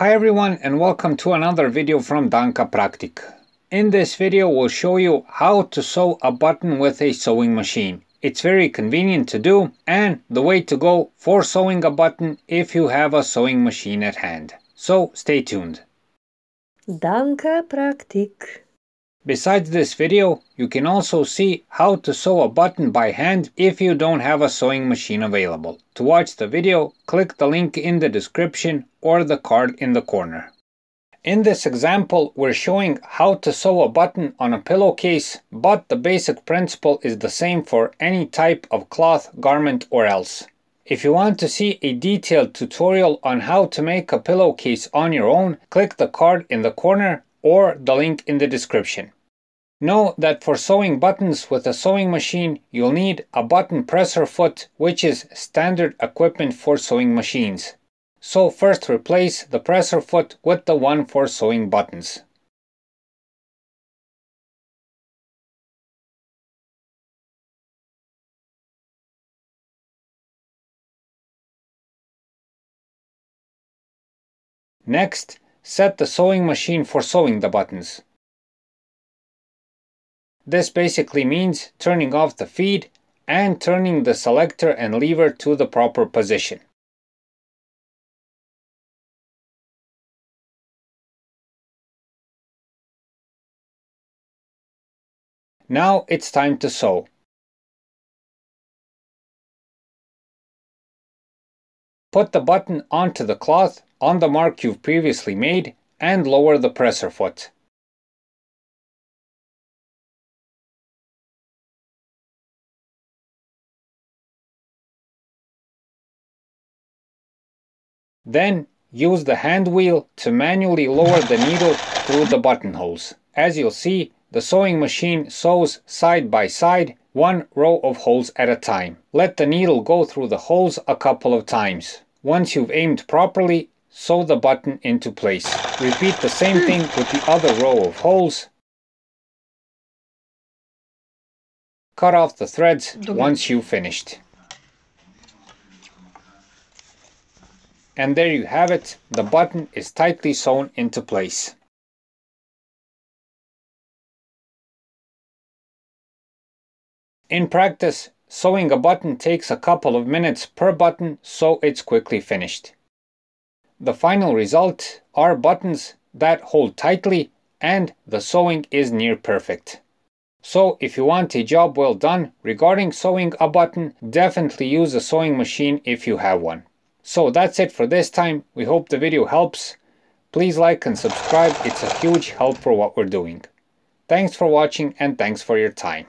Hi everyone and welcome to another video from Danka Praktik. In this video we'll show you how to sew a button with a sewing machine. It's very convenient to do and the way to go for sewing a button if you have a sewing machine at hand. So stay tuned. Danka Praktik. Besides this video, you can also see how to sew a button by hand if you don't have a sewing machine available. To watch the video, click the link in the description or the card in the corner. In this example, we're showing how to sew a button on a pillowcase, but the basic principle is the same for any type of cloth, garment or else. If you want to see a detailed tutorial on how to make a pillowcase on your own, click the card in the corner or the link in the description. Know that for sewing buttons with a sewing machine, you'll need a button presser foot, which is standard equipment for sewing machines. So first replace the presser foot with the one for sewing buttons. Next, set the sewing machine for sewing the buttons. This basically means turning off the feed and turning the selector and lever to the proper position. Now it's time to sew. Put the button onto the cloth on the mark you've previously made and lower the presser foot. Then use the hand wheel to manually lower the needle through the buttonholes. As you'll see, the sewing machine sews side by side, one row of holes at a time. Let the needle go through the holes a couple of times. Once you've aimed properly, sew the button into place. Repeat the same thing with the other row of holes. Cut off the threads once you've finished. And there you have it, the button is tightly sewn into place. In practice, sewing a button takes a couple of minutes per button, so it's quickly finished. The final result are buttons that hold tightly and the sewing is near perfect. So if you want a job well done regarding sewing a button, definitely use a sewing machine if you have one. So that's it for this time. We hope the video helps. Please like and subscribe. It's a huge help for what we're doing. Thanks for watching and thanks for your time.